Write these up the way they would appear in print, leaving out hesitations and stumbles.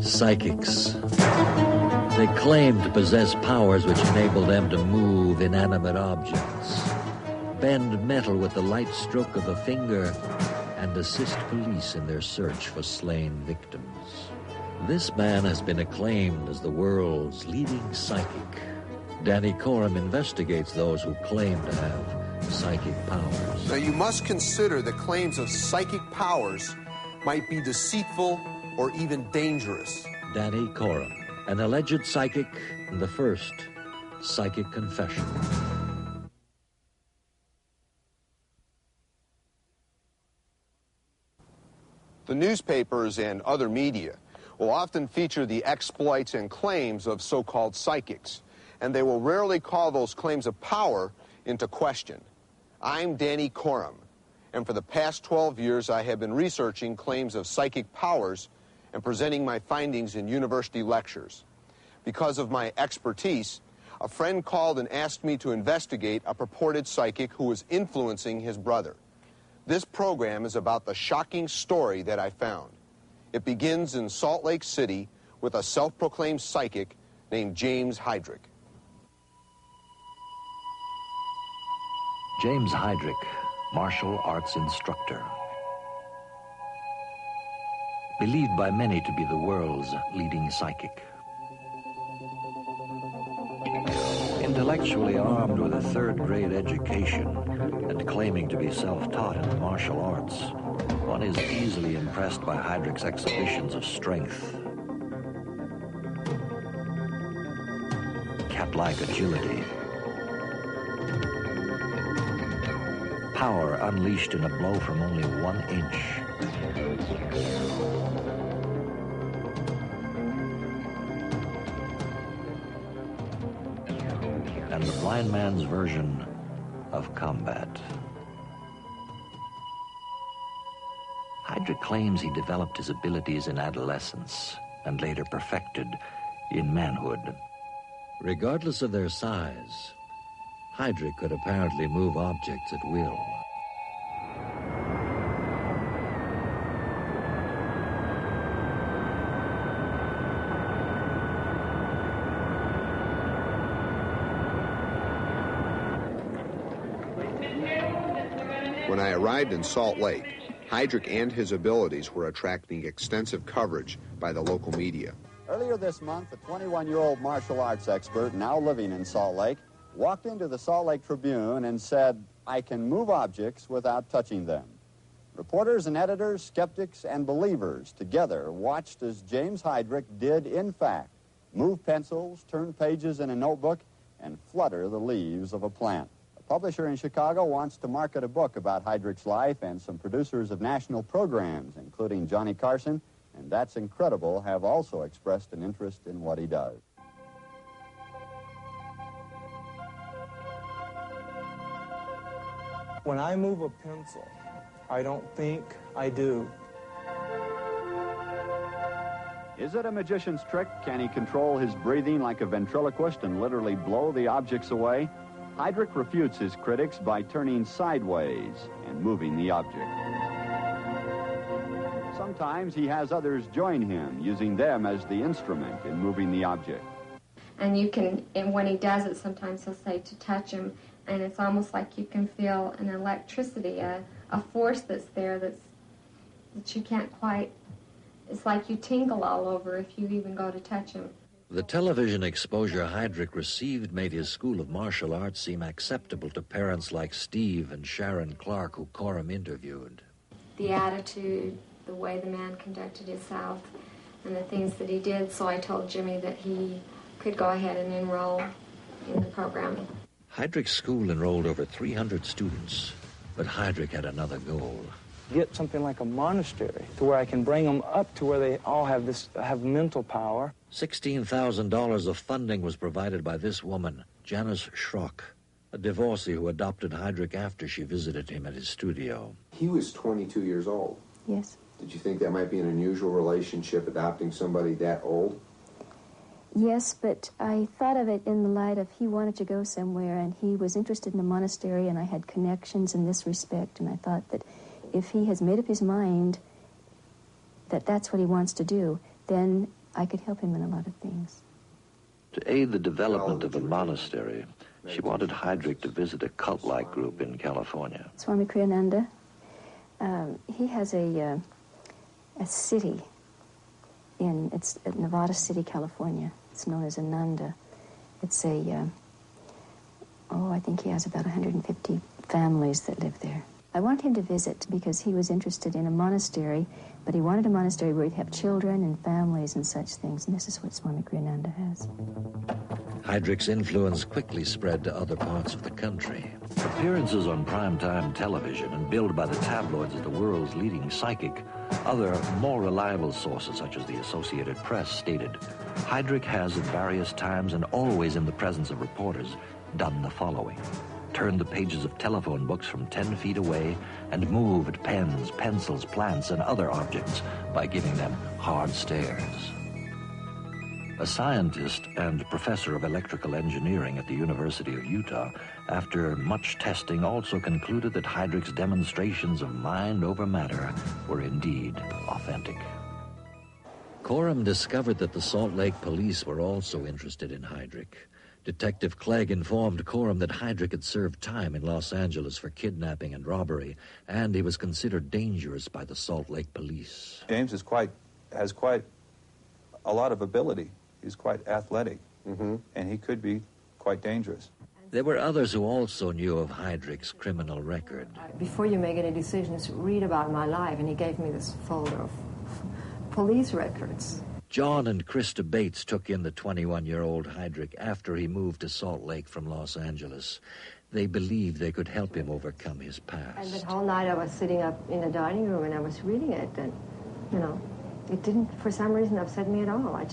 Psychics. They claim to possess powers which enable them to move inanimate objects, bend metal with the light stroke of the finger, and assist police in their search for slain victims. This man has been acclaimed as the world's leading psychic. Danny Corum investigates those who claim to have psychic powers. Now, you must consider that claims of psychic powers might be deceitful or even dangerous. Danny Corum, an alleged psychic, and the first psychic confession. The newspapers and other media will often feature the exploits and claims of so-called psychics, and they will rarely call those claims of power into question. I'm Danny Corum, and for the past 12 years I have been researching claims of psychic powers and presenting my findings in university lectures. Because of my expertise, a friend called and asked me to investigate a purported psychic who was influencing his brother. This program is about the shocking story that I found. It begins in Salt Lake City with a self-proclaimed psychic named James Heidrich. James Heidrich, martial arts instructor. Believed by many to be the world's leading psychic. Intellectually armed with a third-grade education and claiming to be self-taught in the martial arts, one is easily impressed by Heidrich's exhibitions of strength, cat-like agility, power unleashed in a blow from only 1 inch. And the blind man's version of combat. Heidrich claims he developed his abilities in adolescence and later perfected in manhood. Regardless of their size, Heidrich could apparently move objects at will. When I arrived in Salt Lake, Heidrich and his abilities were attracting extensive coverage by the local media. Earlier this month, a 21-year-old martial arts expert now living in Salt Lake walked into the Salt Lake Tribune and said, "I can move objects without touching them." Reporters and editors, skeptics and believers together watched as James Heidrich did, in fact, move pencils, turn pages in a notebook, and flutter the leaves of a plant. A publisher in Chicago wants to market a book about Heidrich's life, and some producers of national programs, including Johnny Carson, and That's Incredible, have also expressed an interest in what he does. When I move a pencil, I don't think I do. Is it a magician's trick? Can he control his breathing like a ventriloquist and literally blow the objects away? Heidrich refutes his critics by turning sideways and moving the object. Sometimes he has others join him, using them as the instrument in moving the object. And you can, and when he does it, sometimes he'll say to touch him, and it's almost like you can feel an electricity, a force that's there that you can't quite, it's like you tingle all over if you even go to touch him. The television exposure Heidrich received made his school of martial arts seem acceptable to parents like Steve and Sharon Clark, who Corum interviewed. The attitude, the way the man conducted himself, and the things that he did, so I told Jimmy that he could go ahead and enroll in the program. Heidrich's school enrolled over 300 students, but Heidrich had another goal. Get something like a monastery to where I can bring them up to where they all have mental power. $16,000 of funding was provided by this woman, Janice Schrock, a divorcee who adopted Heidrich after she visited him at his studio. He was 22 years old. Yes. Did you think that might be an unusual relationship, adopting somebody that old? Yes, but I thought of it in the light of he wanted to go somewhere, and he was interested in a monastery, and I had connections in this respect, and I thought that if he has made up his mind that that's what he wants to do, then I could help him in a lot of things. To aid the development of a monastery, she wanted Heydrich to visit a cult-like group in California. Swami Kriyananda, he has a city it's at Nevada City, California. It's known as Ananda. It's I think he has about 150 families that live there. I wanted him to visit because he was interested in a monastery, but he wanted a monastery where he'd have children and families and such things, and this is what Swami Kriyananda has. Heydrich's influence quickly spread to other parts of the country. Appearances on primetime television and billed by the tabloids as the world's leading psychic, other more reliable sources such as the Associated Press stated, Heydrich has at various times and always in the presence of reporters done the following. Turned the pages of telephone books from 10 feet away and moved pens, pencils, plants, and other objects by giving them hard stares. A scientist and professor of electrical engineering at the University of Utah, after much testing, also concluded that Heydrich's demonstrations of mind over matter were indeed authentic. Coram discovered that the Salt Lake police were also interested in Heydrich. Detective Clegg informed Coram that Heydrich had served time in Los Angeles for kidnapping and robbery, and he was considered dangerous by the Salt Lake police. James has quite a lot of ability. He's quite athletic, and he could be quite dangerous. There were others who also knew of Heydrich's criminal record. Before you make any decisions, read about my life, and he gave me this folder of police records. John and Krista Bates took in the 21-year-old Heydrich after he moved to Salt Lake from Los Angeles. They believed they could help him overcome his past. And that whole night I was sitting up in the dining room and I was reading it, and, it didn't, for some reason, upset me at all. I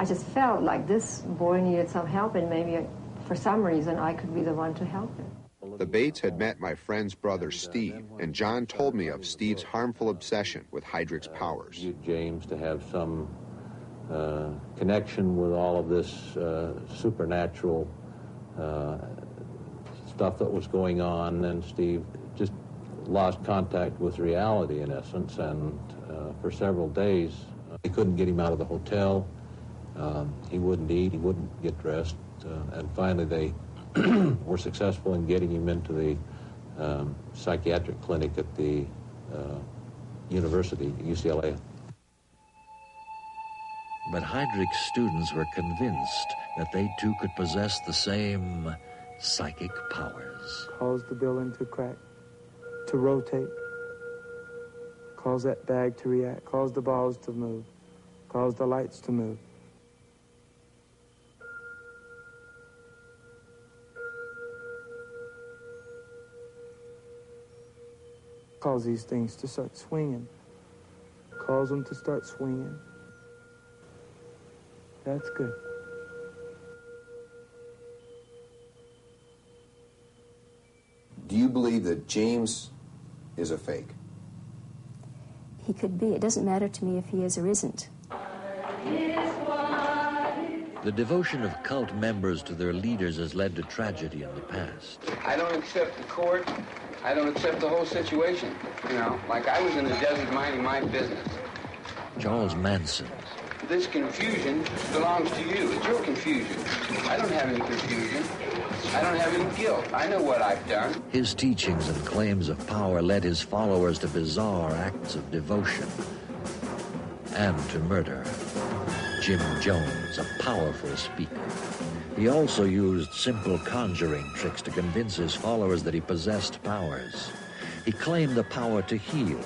just felt like this boy needed some help, and maybe for some reason I could be the one to help him. The Bates had met my friend's brother, Steve, and John told me of Steve's harmful obsession with Heydrich's powers. James to have some connection with all of this supernatural stuff that was going on, and Steve just lost contact with reality, in essence, and for several days they couldn't get him out of the hotel. He wouldn't eat, he wouldn't get dressed, and finally they were successful in getting him into the psychiatric clinic at the university, UCLA. But Heydrich's students were convinced that they too could possess the same psychic powers. Cause the building to crack, to rotate, cause that bag to react, cause the balls to move, cause the lights to move. Cause these things to start swinging, cause them to start swinging. That's good. Do you believe that James is a fake? He could be. It doesn't matter to me if he is or isn't. The devotion of cult members to their leaders has led to tragedy in the past. I don't accept the court. I don't accept the whole situation. Like I was in the desert minding my business. Charles Manson. This confusion belongs to you. It's your confusion. I don't have any confusion. I don't have any guilt. I know what I've done. His teachings and claims of power led his followers to bizarre acts of devotion and to murder. Jim Jones, a powerful speaker. He also used simple conjuring tricks to convince his followers that he possessed powers. He claimed the power to heal,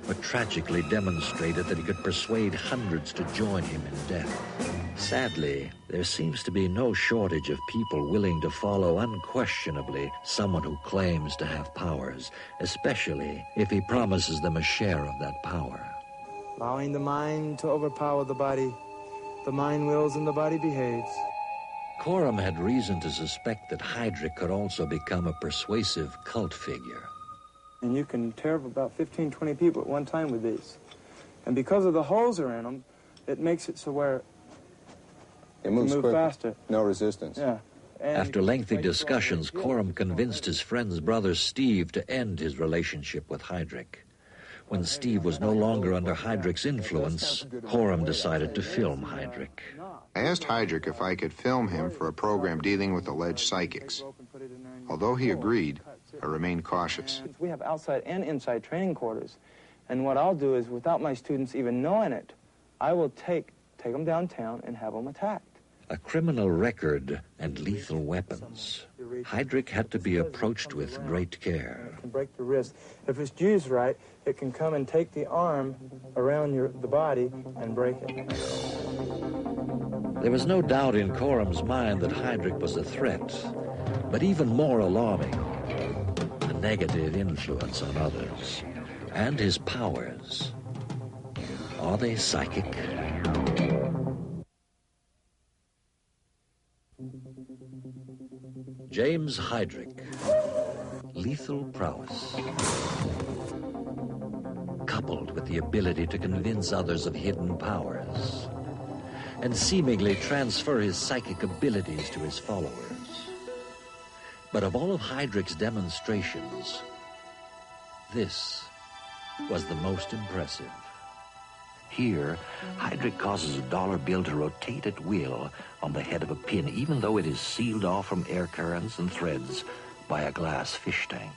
but tragically demonstrated that he could persuade hundreds to join him in death. Sadly, there seems to be no shortage of people willing to follow unquestionably someone who claims to have powers, especially if he promises them a share of that power. Allowing the mind to overpower the body, the mind wills and the body behaves. Coram had reason to suspect that Heydrich could also become a persuasive cult figure. And you can tear up about 15, 20 people at one time with these. And because of the holes are in them, it makes it so where it moves move faster. No resistance. Yeah. And after lengthy discussions, Coram convinced his friend's brother Steve to end his relationship with Heydrich. When Steve was no longer under Heydrich's influence, Coram decided to film Heydrich. I asked Heydrich if I could film him for a program dealing with alleged psychics. Although he agreed, I remained cautious. We have outside and inside training quarters. And what I'll do is, without my students even knowing it, I will take them downtown and have them attacked. A criminal record and lethal weapons. Heydrich had to be approached with great care. It can break the wrist. If it's used right, it can come and take the arm around the body and break it. There was no doubt in Coram's mind that Heydrich was a threat, but even more alarming, the negative influence on others and his powers. Are they psychic? James Heydrich, lethal prowess, coupled with the ability to convince others of hidden powers, and seemingly transfer his psychic abilities to his followers. But of all of Heydrich's demonstrations, this was the most impressive. Here, Heydrich causes a dollar bill to rotate at will on the head of a pin, even though it is sealed off from air currents and threads by a glass fish tank.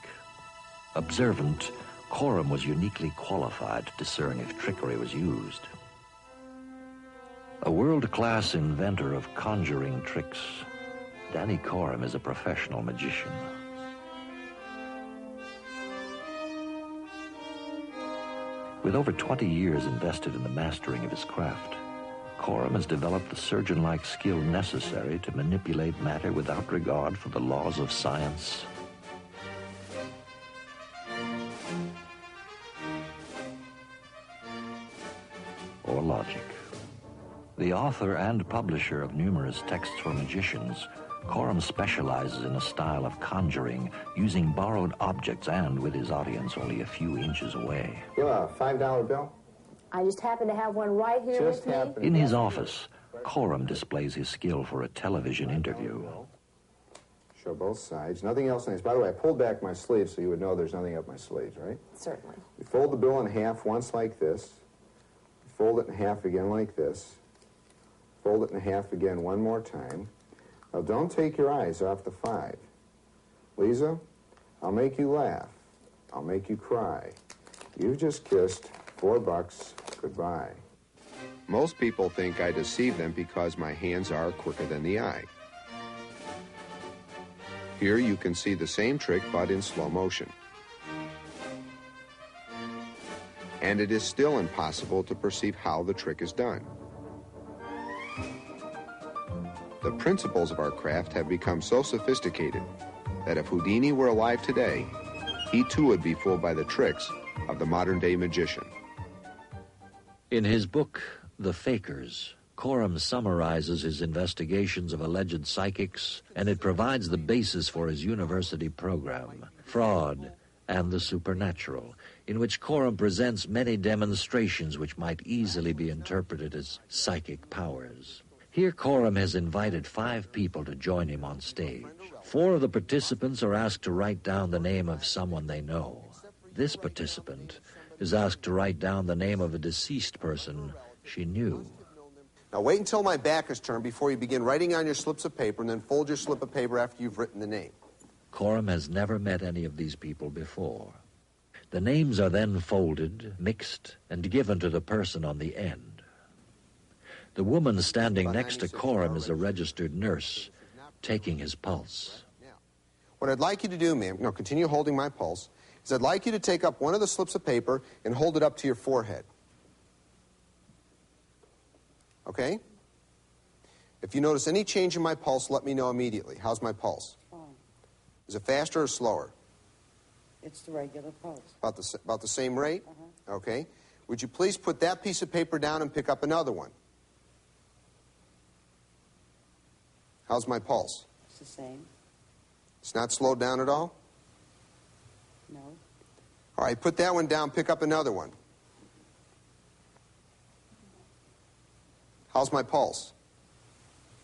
Observant, Coram was uniquely qualified to discern if trickery was used. A world-class inventor of conjuring tricks, Danny Coram is a professional magician. With over 20 years invested in the mastering of his craft, Coram has developed the surgeon-like skill necessary to manipulate matter without regard for the laws of science or logic. The author and publisher of numerous texts for magicians, Coram specializes in a style of conjuring using borrowed objects and with his audience only a few inches away. You have a $5 bill? I just happen to have one right here with me. In his office, Coram displays his skill for a television interview. Show both sides. Nothing else on these. By the way, I pulled back my sleeve so you would know there's nothing up my sleeves, right? Certainly. You fold the bill in half once like this. You fold it in half again like this. Fold it in half again one more time. Now, don't take your eyes off the 5. Lisa, I'll make you laugh. I'll make you cry. You've just kissed $4. Goodbye. Most people think I deceive them because my hands are quicker than the eye. Here you can see the same trick, but in slow motion. And it is still impossible to perceive how the trick is done. The principles of our craft have become so sophisticated that if Houdini were alive today, he too would be fooled by the tricks of the modern-day magician. In his book, The Fakers, Coram summarizes his investigations of alleged psychics, and it provides the basis for his university program, Fraud and the Supernatural, in which Coram presents many demonstrations which might easily be interpreted as psychic powers. Here Coram has invited 5 people to join him on stage. 4 of the participants are asked to write down the name of someone they know. This participant is asked to write down the name of a deceased person she knew. Now wait until my back is turned before you begin writing on your slips of paper, and then fold your slip of paper after you've written the name. Coram has never met any of these people before. The names are then folded, mixed, and given to the person on the end. The woman standing next to Coram is a registered nurse, taking his pulse. What I'd like you to do, ma'am, continue holding my pulse, is I'd like you to take up one of the slips of paper and hold it up to your forehead. Okay? If you notice any change in my pulse, let me know immediately. How's my pulse? Fine. Is it faster or slower? It's the regular pulse. About the same rate? Okay. Would you please put that piece of paper down and pick up another one? How's my pulse? It's the same. It's not slowed down at all? No. All right, put that one down, pick up another one. How's my pulse?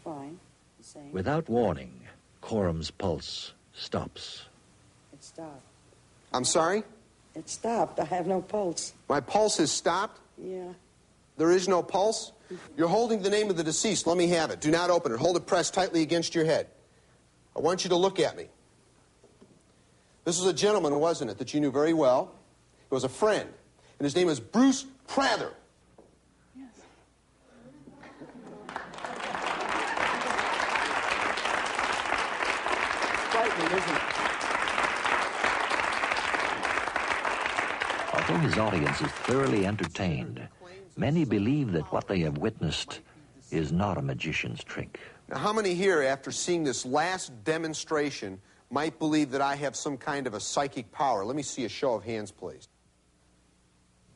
Fine. The same. Without warning, Coram's pulse stops. It stopped. I'm sorry? It stopped. I have no pulse. My pulse has stopped? Yeah. There is no pulse? You're holding the name of the deceased. Let me have it. Do not open it. Hold it pressed tightly against your head. I want you to look at me. This was a gentleman, wasn't it, that you knew very well? He was a friend, and his name is Bruce Prather. Yes. Frightening, isn't it? Although his audience is thoroughly entertained, many believe that what they have witnessed is not a magician's trick. Now, how many here, after seeing this last demonstration, might believe that I have some kind of a psychic power? Let me see a show of hands, please.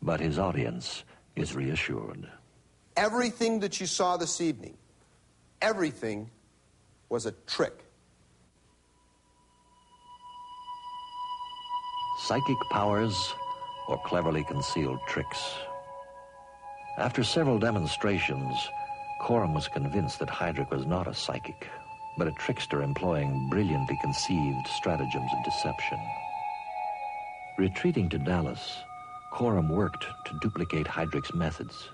But his audience is reassured. Everything that you saw this evening, everything was a trick. Psychic powers or cleverly concealed tricks. After several demonstrations, Coram was convinced that Heydrich was not a psychic, but a trickster employing brilliantly conceived stratagems of deception. Retreating to Dallas, Coram worked to duplicate Heydrich's methods.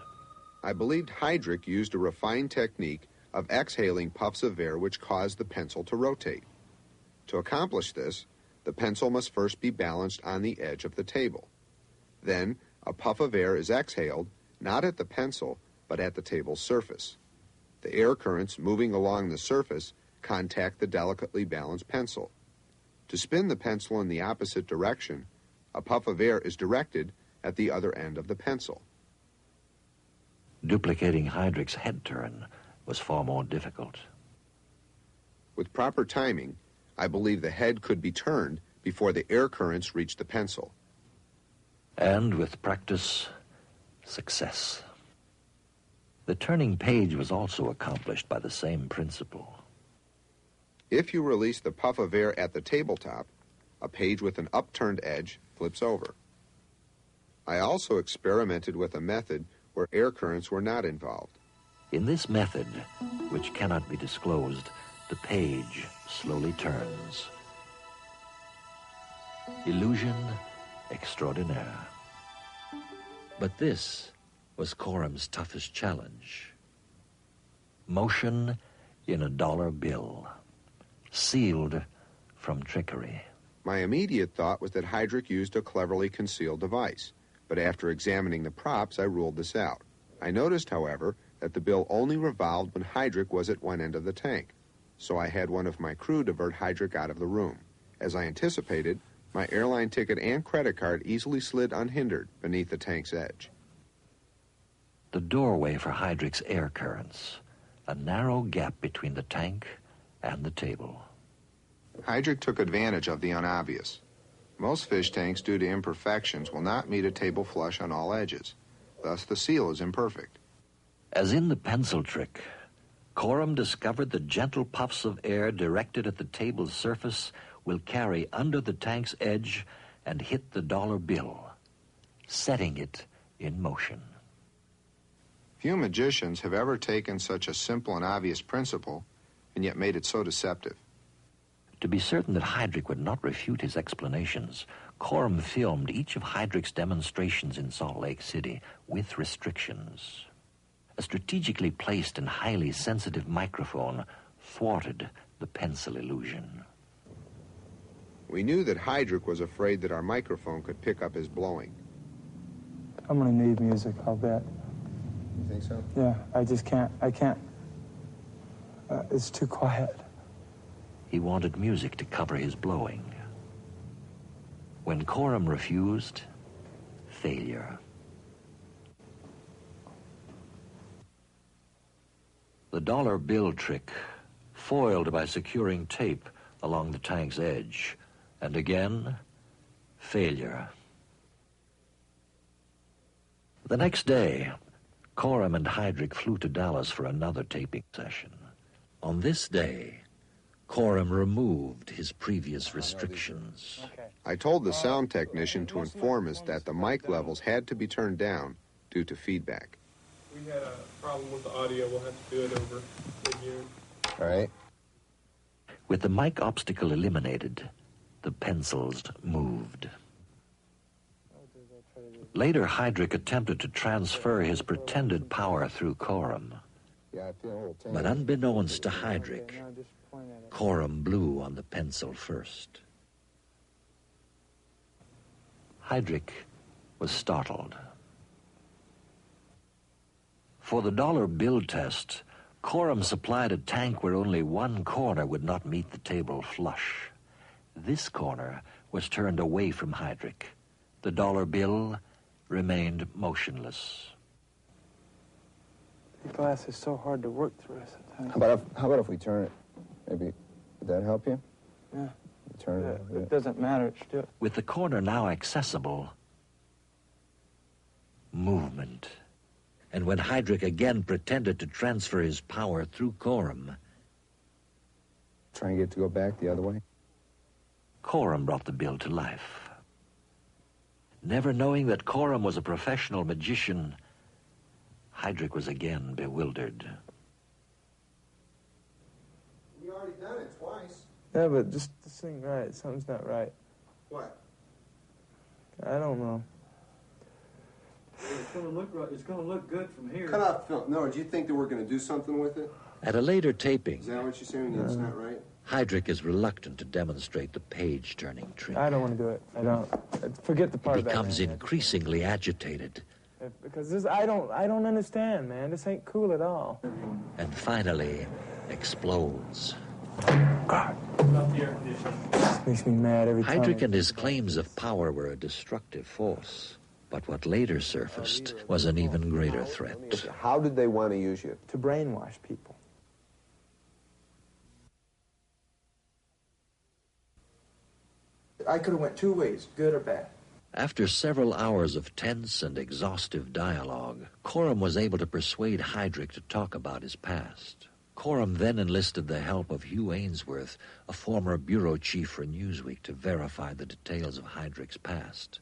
I believed Heydrich used a refined technique of exhaling puffs of air which caused the pencil to rotate. To accomplish this, the pencil must first be balanced on the edge of the table. Then, a puff of air is exhaled, not at the pencil, but at the table's surface. The air currents moving along the surface contact the delicately balanced pencil. To spin the pencil in the opposite direction, a puff of air is directed at the other end of the pencil. Duplicating Heydrich's head turn was far more difficult. With proper timing, I believe the head could be turned before the air currents reach the pencil. And with practice, success. The turning page was also accomplished by the same principle. If you release the puff of air at the tabletop, a page with an upturned edge flips over. I also experimented with a method where air currents were not involved. In this method, which cannot be disclosed, the page slowly turns. Illusion extraordinaire. But this was Coram's toughest challenge. Motion in a dollar bill, sealed from trickery. My immediate thought was that Heydrich used a cleverly concealed device, but after examining the props, I ruled this out. I noticed, however, that the bill only revolved when Heydrich was at one end of the tank, so I had one of my crew divert Heydrich out of the room. As I anticipated, my airline ticket and credit card easily slid unhindered beneath the tank's edge. The doorway for Heydrich's air currents, a narrow gap between the tank and the table. Heydrich took advantage of the unobvious. Most fish tanks, due to imperfections, will not meet a table flush on all edges. Thus, the seal is imperfect. As in the pencil trick, Coram discovered that gentle puffs of air directed at the table's surface will carry under the tank's edge and hit the dollar bill, setting it in motion. Few magicians have ever taken such a simple and obvious principle and yet made it so deceptive. To be certain that Heydrich would not refute his explanations, Coram filmed each of Heydrich's demonstrations in Salt Lake City with restrictions. A strategically placed and highly sensitive microphone thwarted the pencil illusion. We knew that Heydrich was afraid that our microphone could pick up his blowing. I'm going to need music, I'll bet. You think so? Yeah, I just can't. It's too quiet. He wanted music to cover his blowing. When Coram refused, failure. The dollar bill trick, foiled by securing tape along the tank's edge, and again, failure. The next day, Coram and Heydrich flew to Dallas for another taping session. On this day, Coram removed his previous restrictions. I told the sound technician to inform us that the mic levels had to be turned down due to feedback. We had a problem with the audio. We'll have to do it over again. All right. With the mic obstacle eliminated, the pencils moved. Later, Heydrich attempted to transfer his pretended power through Coram. But unbeknownst to Heydrich, Coram blew on the pencil first. Heydrich was startled. For the dollar bill test, Coram supplied a tank where only one corner would not meet the table flush. This corner was turned away from Heydrich. The dollar bill remained motionless. The glass is so hard to work through sometimes. How about if we turn it? Maybe, would that help you? Yeah. Turn it. It doesn't matter. It's still... With the corner now accessible, movement. And when Heydrich again pretended to transfer his power through Coram, try and get it to go back the other way? Coram brought the bill to life. Never knowing that Coram was a professional magician, Heydrich was again bewildered. We already done it twice. Yeah, but just this thing right. Something's not right. What? I don't know. It's going to look right. It's going to look good from here. Cut off film. No, do you think that we're going to do something with it? At a later taping, Is that what you're saying? It's not right? Heydrich is reluctant to demonstrate the page-turning trick. I don't want to do it. I don't. Forget the part He about becomes increasingly agitated. Because this, I don't understand, man. This ain't cool at all. And finally explodes. God. This makes me mad every time. Heydrich and his claims of power were a destructive force. But what later surfaced was an even greater threat. How did they want to use you? To brainwash people. I could have went two ways, good or bad. After several hours of tense and exhaustive dialogue, Coram was able to persuade Heydrich to talk about his past. Coram then enlisted the help of Hugh Ainsworth, a former bureau chief for Newsweek, to verify the details of Heydrich's past.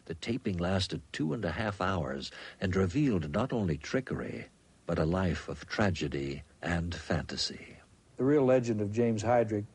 The taping lasted 2.5 hours and revealed not only trickery, but a life of tragedy and fantasy. The real legend of James Heydrich